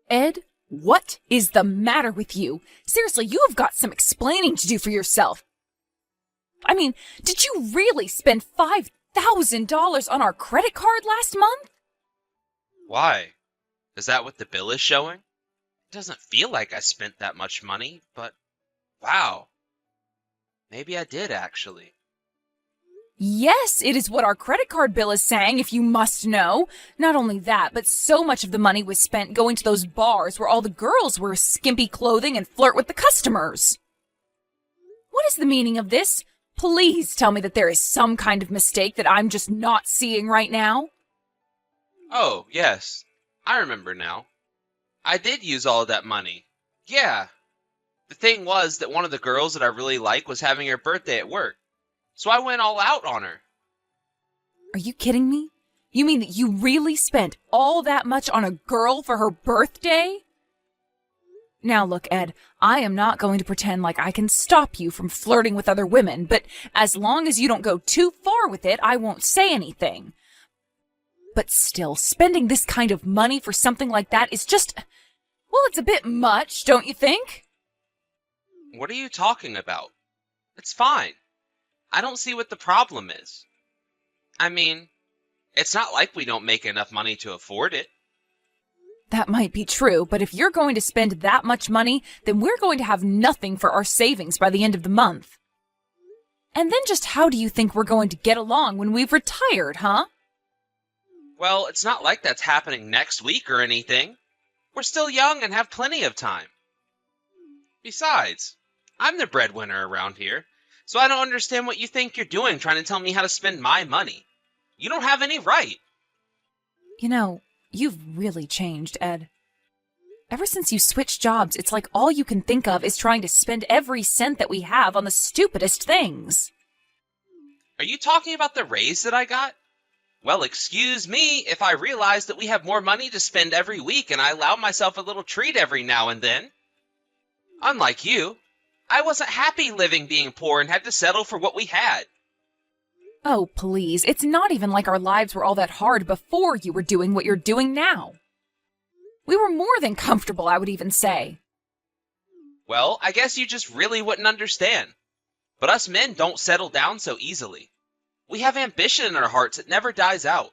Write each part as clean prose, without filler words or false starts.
Ed, what is the matter with you? Seriously, you have got some explaining to do for yourself. I mean, did you really spend $5,000 on our credit card last month? Why? Is that what the bill is showing? It doesn't feel like I spent that much money, but wow. Maybe I did actually. Yes, it is what our credit card bill is saying, if you must know. Not only that, but so much of the money was spent going to those bars where all the girls wear skimpy clothing and flirt with the customers. What is the meaning of this? Please tell me that there is some kind of mistake that I'm just not seeing right now. Oh, yes. I remember now. I did use all of that money. Yeah. The thing was that one of the girls that I really like was having her birthday at work. So I went all out on her. Are you kidding me? You mean that you really spent all that much on a girl for her birthday? Now look, Ed, I am not going to pretend like I can stop you from flirting with other women, but as long as you don't go too far with it, I won't say anything. But still, spending this kind of money for something like that is just, well, it's a bit much, don't you think? What are you talking about? It's fine. I don't see what the problem is. I mean, it's not like we don't make enough money to afford it. That might be true, but if you're going to spend that much money, then we're going to have nothing for our savings by the end of the month. And then just how do you think we're going to get along when we've retired, huh? Well, it's not like that's happening next week or anything. We're still young and have plenty of time. Besides, I'm the breadwinner around here, so I don't understand what you think you're doing trying to tell me how to spend my money. You don't have any right. You know, you've really changed, Ed. Ever since you switched jobs, it's like all you can think of is trying to spend every cent that we have on the stupidest things. Are you talking about the raise that I got? Well, excuse me if I realize that we have more money to spend every week and I allow myself a little treat every now and then. Unlike you, I wasn't happy living being poor and had to settle for what we had. Oh, please, it's not even like our lives were all that hard before you were doing what you're doing now. We were more than comfortable, I would even say. Well, I guess you just really wouldn't understand. But us men don't settle down so easily. We have ambition in our hearts that never dies out.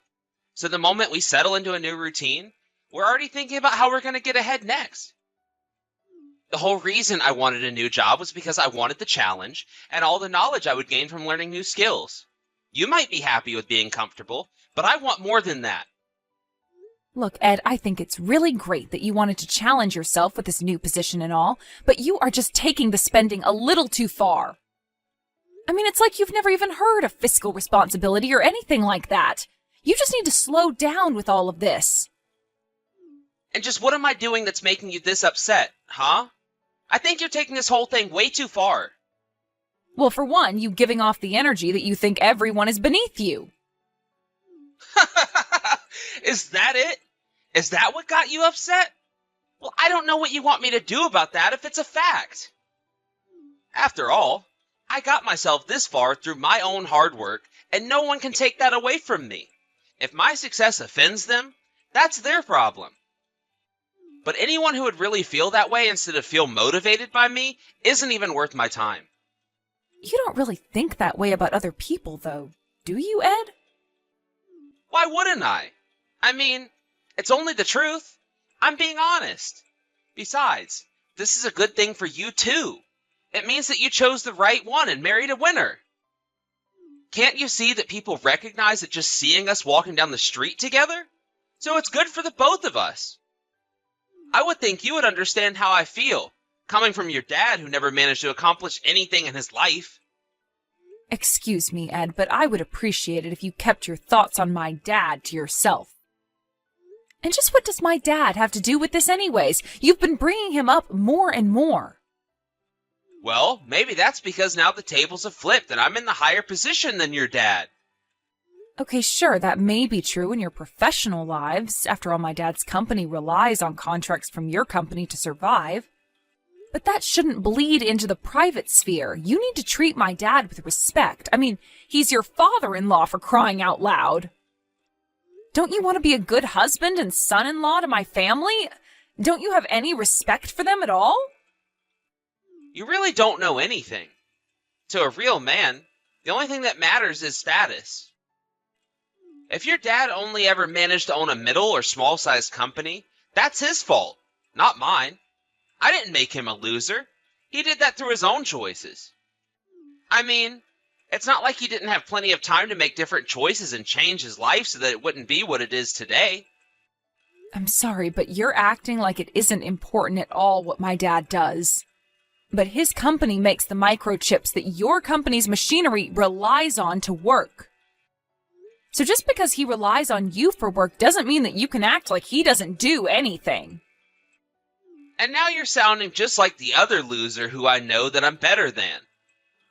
So the moment we settle into a new routine, we're already thinking about how we're going to get ahead next. The whole reason I wanted a new job was because I wanted the challenge and all the knowledge I would gain from learning new skills. You might be happy with being comfortable, but I want more than that. Look, Ed, I think it's really great that you wanted to challenge yourself with this new position and all, but you are just taking the spending a little too far. I mean, it's like you've never even heard of fiscal responsibility or anything like that. You just need to slow down with all of this. And just what am I doing that's making you this upset, huh? I think you're taking this whole thing way too far. Well, for one, you giving off the energy that you think everyone is beneath you. Is that it? Is that what got you upset? Well, I don't know what you want me to do about that if it's a fact. After all, I got myself this far through my own hard work, and no one can take that away from me. If my success offends them, that's their problem. But anyone who would really feel that way instead of feel motivated by me isn't even worth my time. You don't really think that way about other people, though, do you, Ed? Why wouldn't I? I mean, it's only the truth. I'm being honest. Besides, this is a good thing for you, too. It means that you chose the right one and married a winner. Can't you see that people recognize it just seeing us walking down the street together? So it's good for the both of us. I would think you would understand how I feel, coming from your dad who never managed to accomplish anything in his life. Excuse me, Ed, but I would appreciate it if you kept your thoughts on my dad to yourself. And just what does my dad have to do with this anyways? You've been bringing him up more and more. Well, maybe that's because now the tables have flipped and I'm in the higher position than your dad. Okay, sure, that may be true in your professional lives. After all, my dad's company relies on contracts from your company to survive. But that shouldn't bleed into the private sphere. You need to treat my dad with respect. I mean, he's your father-in-law, for crying out loud. Don't you want to be a good husband and son-in-law to my family? Don't you have any respect for them at all? You really don't know anything. To a real man, the only thing that matters is status. If your dad only ever managed to own a middle or small-sized company, that's his fault, not mine. I didn't make him a loser. He did that through his own choices. I mean, it's not like he didn't have plenty of time to make different choices and change his life so that it wouldn't be what it is today. I'm sorry, but you're acting like it isn't important at all what my dad does. But his company makes the microchips that your company's machinery relies on to work. So just because he relies on you for work doesn't mean that you can act like he doesn't do anything. And now you're sounding just like the other loser who I know that I'm better than.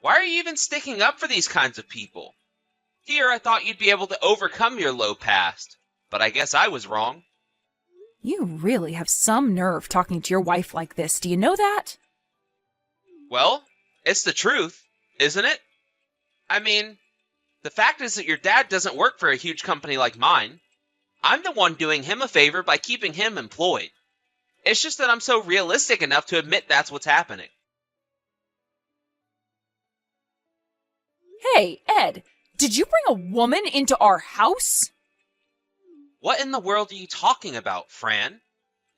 Why are you even sticking up for these kinds of people? Here I thought you'd be able to overcome your low past, but I guess I was wrong. You really have some nerve talking to your wife like this, do you know that? Well, it's the truth, isn't it? I mean, the fact is that your dad doesn't work for a huge company like mine. I'm the one doing him a favor by keeping him employed. It's just that I'm so realistic enough to admit that's what's happening. Hey, Ed, did you bring a woman into our house? What in the world are you talking about, Fran?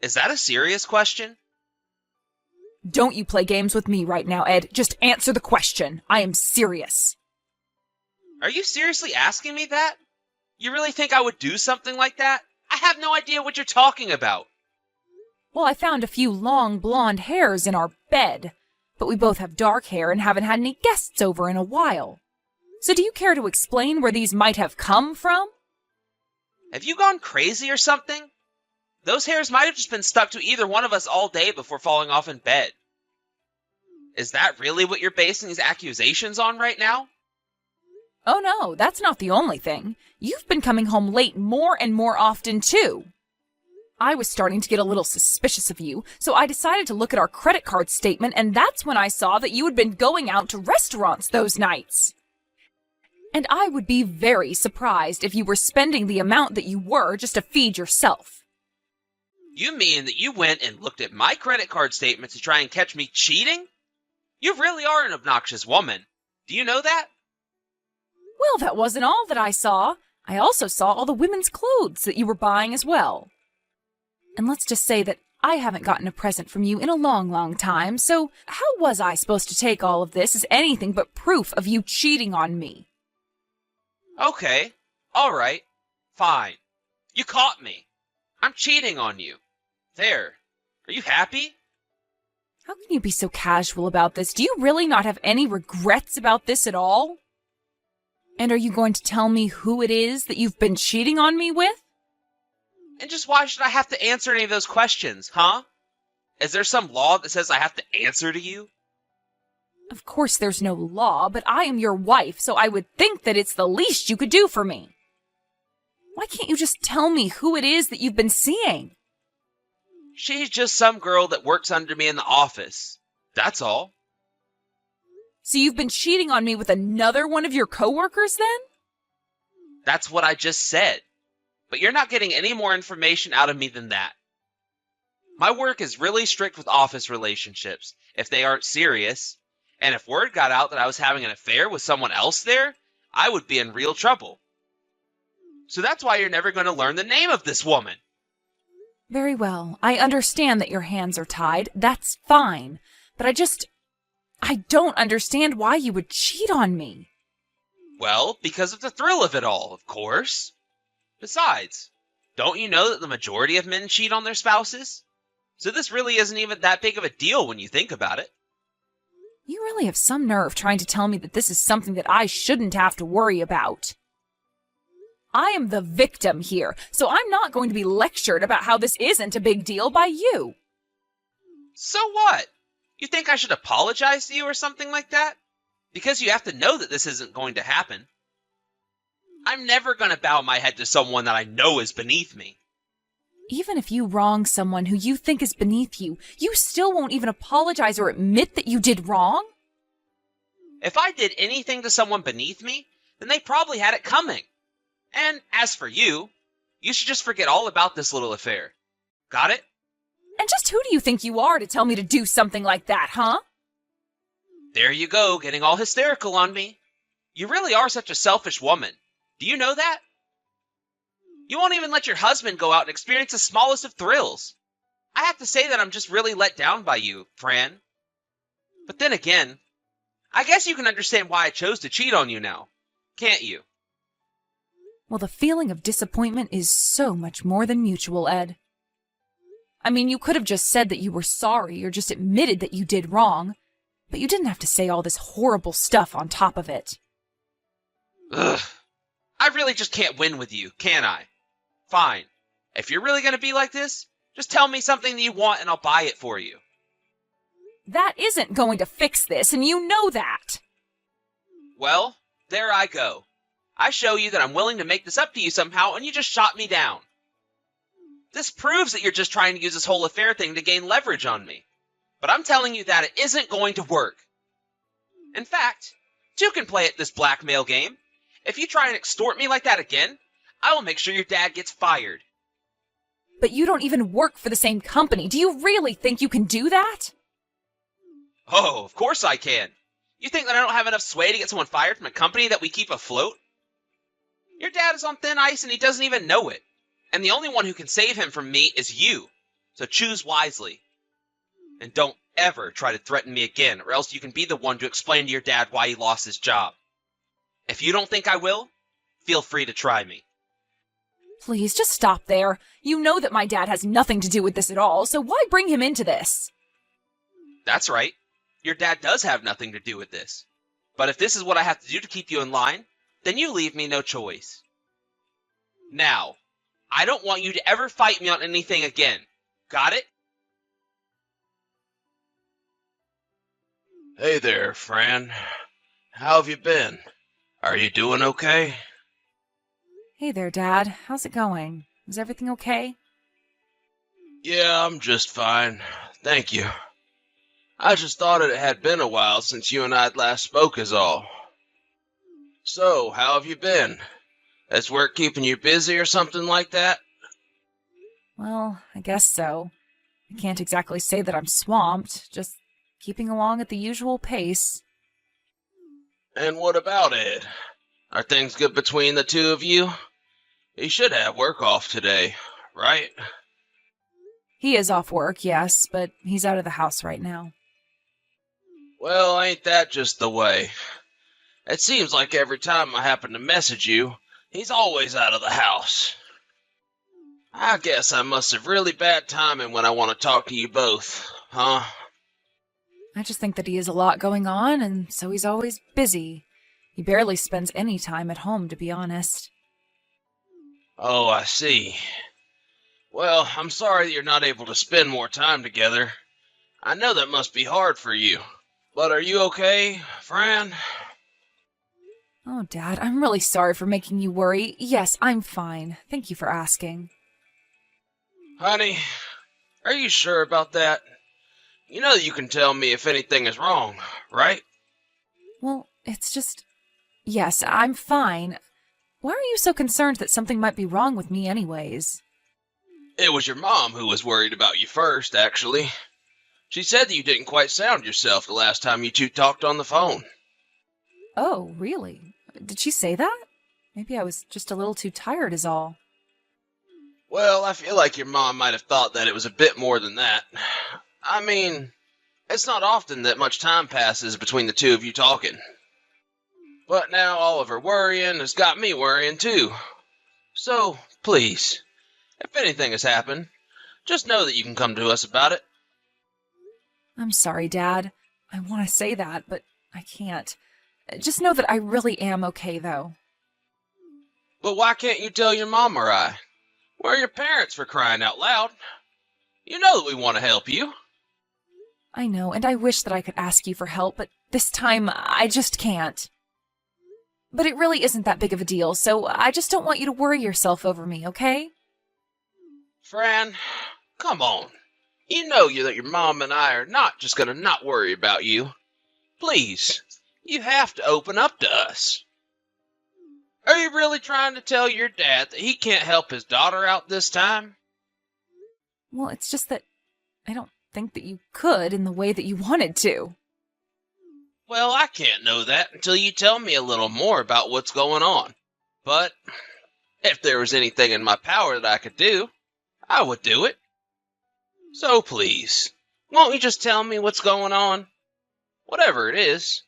Is that a serious question? Don't you play games with me right now, Ed. Just answer the question. I am serious. Are you seriously asking me that? You really think I would do something like that? I have no idea what you're talking about. Well, I found a few long blonde hairs in our bed, but we both have dark hair and haven't had any guests over in a while. So do you care to explain where these might have come from? Have you gone crazy or something? Those hairs might have just been stuck to either one of us all day before falling off in bed. Is that really what you're basing these accusations on right now? Oh no, that's not the only thing. You've been coming home late more and more often too. I was starting to get a little suspicious of you, so I decided to look at our credit card statement, and that's when I saw that you had been going out to restaurants those nights. And I would be very surprised if you were spending the amount that you were just to feed yourself. You mean that you went and looked at my credit card statement to try and catch me cheating? You really are an obnoxious woman. Do you know that? Well, that wasn't all that I saw. I also saw all the women's clothes that you were buying as well. And let's just say that I haven't gotten a present from you in a long, long time, so how was I supposed to take all of this as anything but proof of you cheating on me? Okay, alright, fine. You caught me. I'm cheating on you. There. Are you happy? How can you be so casual about this? Do you really not have any regrets about this at all? And are you going to tell me who it is that you've been cheating on me with? And just why should I have to answer any of those questions, huh? Is there some law that says I have to answer to you? Of course there's no law, but I am your wife, so I would think that it's the least you could do for me. Why can't you just tell me who it is that you've been seeing? She's just some girl that works under me in the office. That's all. So you've been cheating on me with another one of your coworkers then? That's what I just said. But you're not getting any more information out of me than that. My work is really strict with office relationships, if they aren't serious. And if word got out that I was having an affair with someone else there, I would be in real trouble. So that's why you're never going to learn the name of this woman. Very well. I understand that your hands are tied. That's fine. But I don't understand why you would cheat on me. Well, because of the thrill of it all, of course. Besides, don't you know that the majority of men cheat on their spouses? So this really isn't even that big of a deal when you think about it. You really have some nerve trying to tell me that this is something that I shouldn't have to worry about. I am the victim here, so I'm not going to be lectured about how this isn't a big deal by you. So what? You think I should apologize to you or something like that? Because you have to know that this isn't going to happen. I'm never going to bow my head to someone that I know is beneath me. Even if you wrong someone who you think is beneath you, you still won't even apologize or admit that you did wrong? If I did anything to someone beneath me, then they probably had it coming. And as for you, you should just forget all about this little affair. Got it? And just who do you think you are to tell me to do something like that, huh? There you go, getting all hysterical on me. You really are such a selfish woman. Do you know that? You won't even let your husband go out and experience the smallest of thrills. I have to say that I'm just really let down by you, Fran. But then again, I guess you can understand why I chose to cheat on you now, can't you? Well, the feeling of disappointment is so much more than mutual, Ed. I mean, you could have just said that you were sorry or just admitted that you did wrong, but you didn't have to say all this horrible stuff on top of it. Ugh. I really just can't win with you, can I? Fine. If you're really going to be like this, just tell me something that you want and I'll buy it for you. That isn't going to fix this, and you know that. Well, there I go. I show you that I'm willing to make this up to you somehow, and you just shot me down. This proves that you're just trying to use this whole affair thing to gain leverage on me. But I'm telling you that it isn't going to work. In fact, two can play at this blackmail game. If you try and extort me like that again, I will make sure your dad gets fired. But you don't even work for the same company. Do you really think you can do that? Oh, of course I can. You think that I don't have enough sway to get someone fired from a company that we keep afloat? Your dad is on thin ice and he doesn't even know it. And the only one who can save him from me is you. So choose wisely. And don't ever try to threaten me again, or else you can be the one to explain to your dad why he lost his job. If you don't think I will, feel free to try me. Please, just stop there. You know that my dad has nothing to do with this at all, so why bring him into this? That's right. Your dad does have nothing to do with this. But if this is what I have to do to keep you in line, then you leave me no choice. Now, I don't want you to ever fight me on anything again. Got it? Hey there, Fran. How have you been? Are you doing okay? Hey there, Dad. How's it going? Is everything okay? Yeah, I'm just fine. Thank you. I just thought it had been a while since you and I last spoke is all. So, how have you been? Has work keeping you busy or something like that? Well, I guess so. I can't exactly say that I'm swamped, just keeping along at the usual pace. And what about Ed? Are things good between the two of you? He should have work off today, right? He is off work, yes, but he's out of the house right now. Well, ain't that just the way? It seems like every time I happen to message you, he's always out of the house. I guess I must have really bad timing when I want to talk to you both, huh? I just think that he has a lot going on, and so he's always busy. He barely spends any time at home, to be honest. Oh, I see. Well, I'm sorry that you're not able to spend more time together. I know that must be hard for you. But are you okay, Fran? Oh, Dad, I'm really sorry for making you worry. Yes, I'm fine. Thank you for asking. Honey, are you sure about that? You know that you can tell me if anything is wrong, right? Well, it's just... Yes, I'm fine. Why are you so concerned that something might be wrong with me anyways? It was your mom who was worried about you first, actually. She said that you didn't quite sound yourself the last time you two talked on the phone. Oh, really? Did she say that? Maybe I was just a little too tired is all. Well, I feel like your mom might have thought that it was a bit more than that. I mean, it's not often that much time passes between the two of you talking. But now all of her worrying has got me worrying too. So, please, if anything has happened, just know that you can come to us about it. I'm sorry, Dad. I want to say that, but I can't. Just know that I really am okay, though. But why can't you tell your mom or I? We're your parents, for crying out loud. You know that we want to help you. I know, and I wish that I could ask you for help, but this time I just can't. But it really isn't that big of a deal, so I just don't want you to worry yourself over me, okay? Fran, come on. You know that your mom and I are not just going to not worry about you. Please, you have to open up to us. Are you really trying to tell your dad that he can't help his daughter out this time? Well, it's just that I don't think that you could in the way that you wanted to. Well, I can't know that until you tell me a little more about what's going on. But if there was anything in my power that I could do, I would do it. So please, won't you just tell me what's going on? Whatever it is,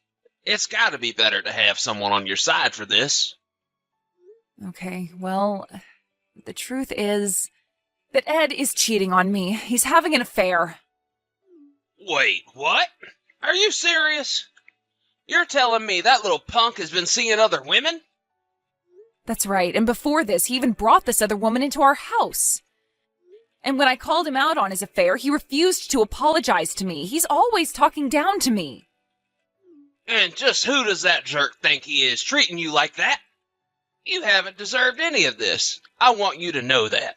it's gotta be better to have someone on your side for this. Okay, well, the truth is that Ed is cheating on me. He's having an affair. Wait, what? Are you serious? You're telling me that little punk has been seeing other women? That's right, and before this, he even brought this other woman into our house. And when I called him out on his affair, he refused to apologize to me. He's always talking down to me. And just who does that jerk think he is, treating you like that? You haven't deserved any of this. I want you to know that.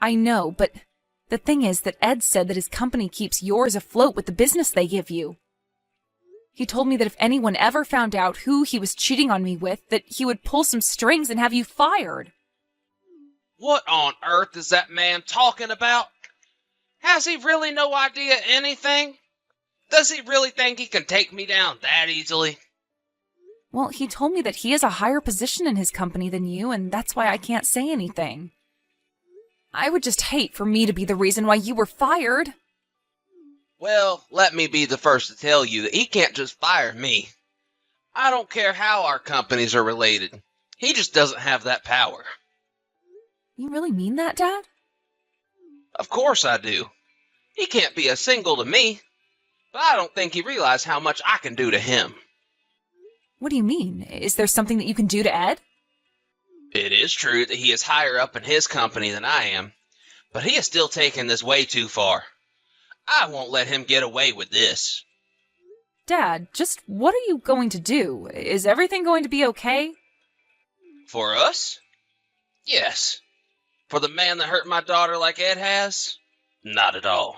I know, but the thing is that Ed said that his company keeps yours afloat with the business they give you. He told me that if anyone ever found out who he was cheating on me with, that he would pull some strings and have you fired. What on earth is that man talking about? Has he really no idea anything? Does he really think he can take me down that easily? Well, he told me that he has a higher position in his company than you, and that's why I can't say anything. I would just hate for me to be the reason why you were fired. Well, let me be the first to tell you that he can't just fire me. I don't care how our companies are related. He just doesn't have that power. You really mean that, Dad? Of course I do. He can't be a single to me, but I don't think he realizes how much I can do to him. What do you mean? Is there something that you can do to Ed? It is true that he is higher up in his company than I am, but he has still taken this way too far. I won't let him get away with this. Dad, just what are you going to do? Is everything going to be okay? For us? Yes. For the man that hurt my daughter like Ed has? Not at all.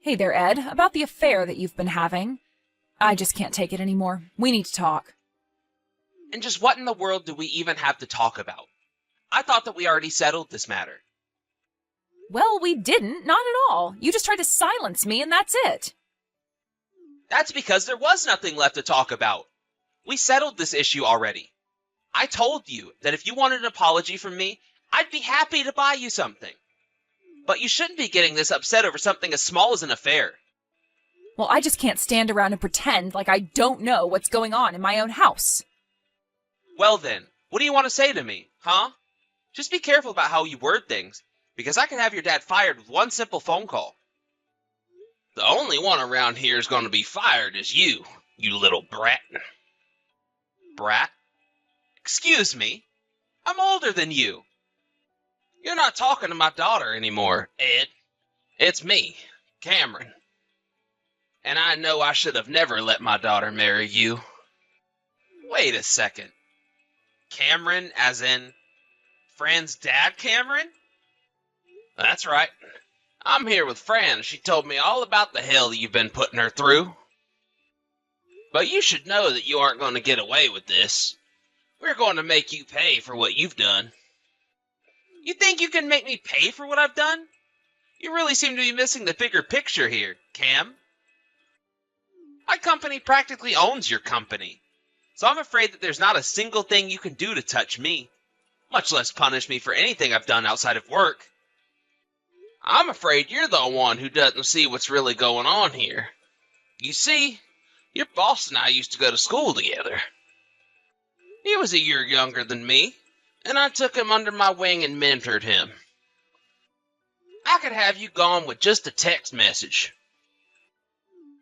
Hey there, Ed. About the affair that you've been having. I just can't take it anymore. We need to talk. And just what in the world do we even have to talk about? I thought that we already settled this matter. Well, we didn't. Not at all. You just tried to silence me, and that's it. That's because there was nothing left to talk about. We settled this issue already. I told you that if you wanted an apology from me, I'd be happy to buy you something. But you shouldn't be getting this upset over something as small as an affair. Well, I just can't stand around and pretend like I don't know what's going on in my own house. Well then, what do you want to say to me, huh? Just be careful about how you word things, because I can have your dad fired with one simple phone call. The only one around here is going to be fired is you little brat. Brat? Excuse me? I'm older than you. You're not talking to my daughter anymore, Ed. It's me, Cameron. And I know I should have never let my daughter marry you. Wait a second. Cameron, as in Fran's dad, Cameron? That's right. I'm here with Fran. She told me all about the hell you've been putting her through. But you should know that you aren't going to get away with this. We're going to make you pay for what you've done. You think you can make me pay for what I've done? You really seem to be missing the bigger picture here, Cam. My company practically owns your company, so I'm afraid that there's not a single thing you can do to touch me, much less punish me for anything I've done outside of work. I'm afraid you're the one who doesn't see what's really going on here. You see, your boss and I used to go to school together. He was a year younger than me, and I took him under my wing and mentored him. I could have you gone with just a text message.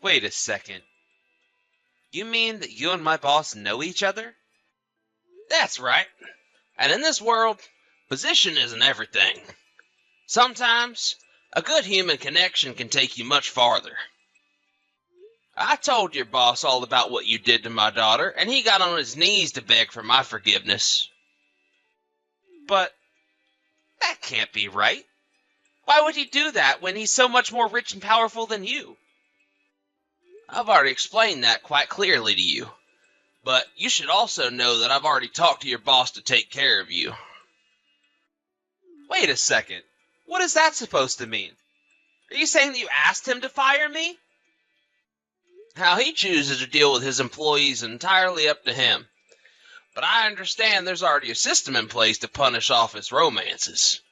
Wait a second. You mean that you and my boss know each other? That's right. And in this world, position isn't everything. Sometimes, a good human connection can take you much farther. I told your boss all about what you did to my daughter, and he got on his knees to beg for my forgiveness. But that can't be right. Why would he do that when he's so much more rich and powerful than you? I've already explained that quite clearly to you. But you should also know that I've already talked to your boss to take care of you. Wait a second. What is that supposed to mean? Are you saying that you asked him to fire me? How he chooses to deal with his employees is entirely up to him. But I understand there's already a system in place to punish office romances.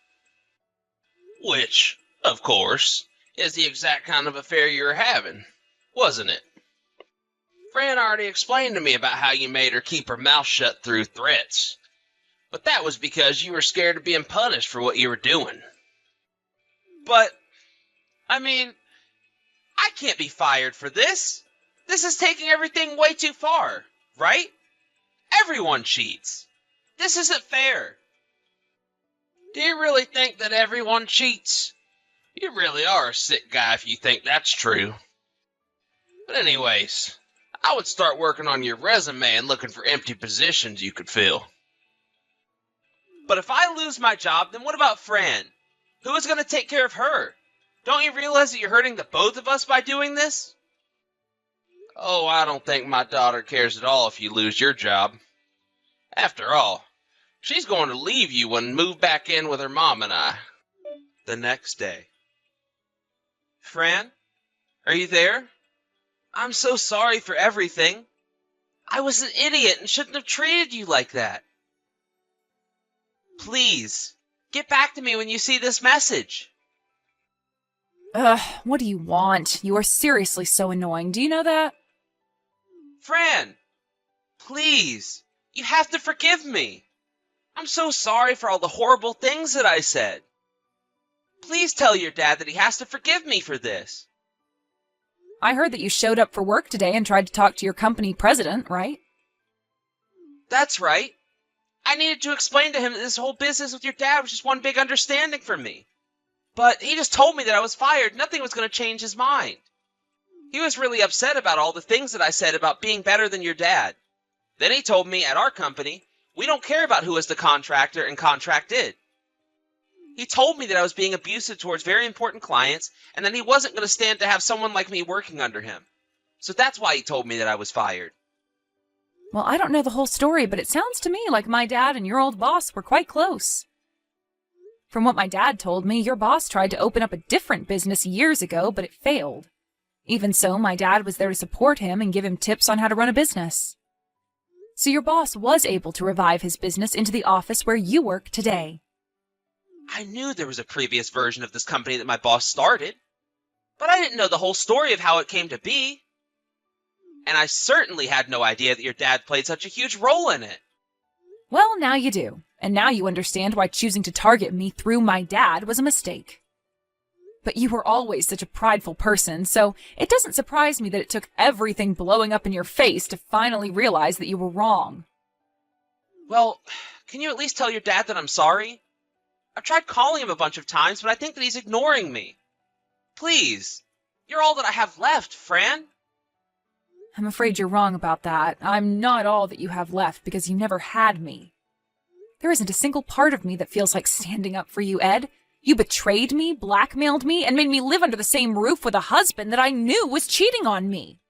Which, of course, is the exact kind of affair you were having, wasn't it? Fran already explained to me about how you made her keep her mouth shut through threats. But that was because you were scared of being punished for what you were doing. But, I can't be fired for this. This is taking everything way too far, right? Everyone cheats. This isn't fair. Do you really think that everyone cheats? You really are a sick guy if you think that's true. But anyways, I would start working on your resume and looking for empty positions you could fill. But if I lose my job, then what about Fran? Who is going to take care of her? Don't you realize that you're hurting the both of us by doing this? Oh, I don't think my daughter cares at all if you lose your job. After all, she's going to leave you and move back in with her mom and I. The next day. Fran, are you there? I'm so sorry for everything. I was an idiot and shouldn't have treated you like that. Please, get back to me when you see this message. Ugh, what do you want? You are seriously so annoying. Do you know that? Fran, please, you have to forgive me. I'm so sorry for all the horrible things that I said. Please tell your dad that he has to forgive me for this. I heard that you showed up for work today and tried to talk to your company president, right? That's right. I needed to explain to him that this whole business with your dad was just one big understanding for me. But he just told me that I was fired. Nothing was going to change his mind. He was really upset about all the things that I said about being better than your dad. Then he told me at our company, we don't care about who is the contractor and contracted. He told me that I was being abusive towards very important clients, and that he wasn't going to stand to have someone like me working under him. So that's why he told me that I was fired. Well, I don't know the whole story, but it sounds to me like my dad and your old boss were quite close. From what my dad told me, your boss tried to open up a different business years ago, but it failed. Even so, my dad was there to support him and give him tips on how to run a business. So your boss was able to revive his business into the office where you work today. I knew there was a previous version of this company that my boss started, but I didn't know the whole story of how it came to be. And I certainly had no idea that your dad played such a huge role in it. Well, now you do. And now you understand why choosing to target me through my dad was a mistake. But you were always such a prideful person, so it doesn't surprise me that it took everything blowing up in your face to finally realize that you were wrong. Well, can you at least tell your dad that I'm sorry? I've tried calling him a bunch of times, but I think that he's ignoring me. Please, you're all that I have left, Fran. I'm afraid you're wrong about that. I'm not all that you have left because you never had me. There isn't a single part of me that feels like standing up for you, Ed. You betrayed me, blackmailed me, and made me live under the same roof with a husband that I knew was cheating on me.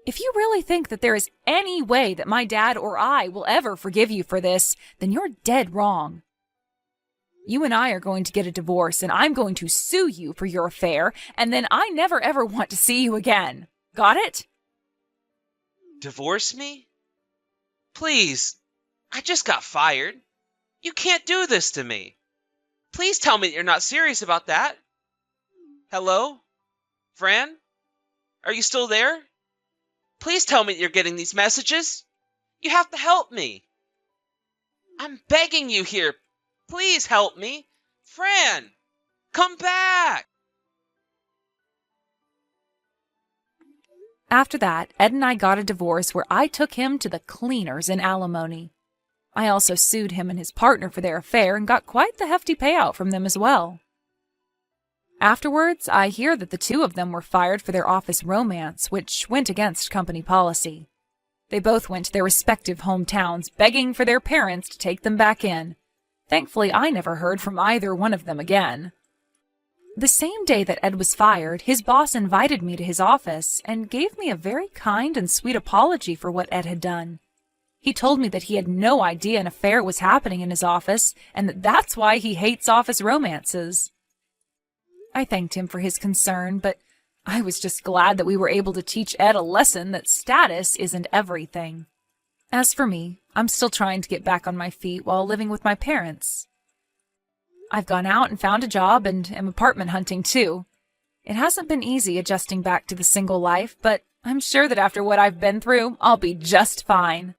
If you really think that there is any way that my dad or I will ever forgive you for this, then you're dead wrong. You and I are going to get a divorce, and I'm going to sue you for your affair, and then I never ever want to see you again. Got it? Divorce me? Please, I just got fired. You can't do this to me. Please tell me that you're not serious about that. Hello? Fran? Are you still there? Please tell me that you're getting these messages. You have to help me. I'm begging you here. Please help me. Fran, come back. After that, Ed and I got a divorce where I took him to the cleaners in alimony. I also sued him and his partner for their affair and got quite the hefty payout from them as well. Afterwards, I hear that the two of them were fired for their office romance, which went against company policy. They both went to their respective hometowns, begging for their parents to take them back in. Thankfully, I never heard from either one of them again. The same day that Ed was fired, his boss invited me to his office and gave me a very kind and sweet apology for what Ed had done. He told me that he had no idea an affair was happening in his office, and that that's why he hates office romances. I thanked him for his concern, but I was just glad that we were able to teach Ed a lesson that status isn't everything. As for me, I'm still trying to get back on my feet while living with my parents. I've gone out and found a job and am apartment hunting too. It hasn't been easy adjusting back to the single life, but I'm sure that after what I've been through, I'll be just fine.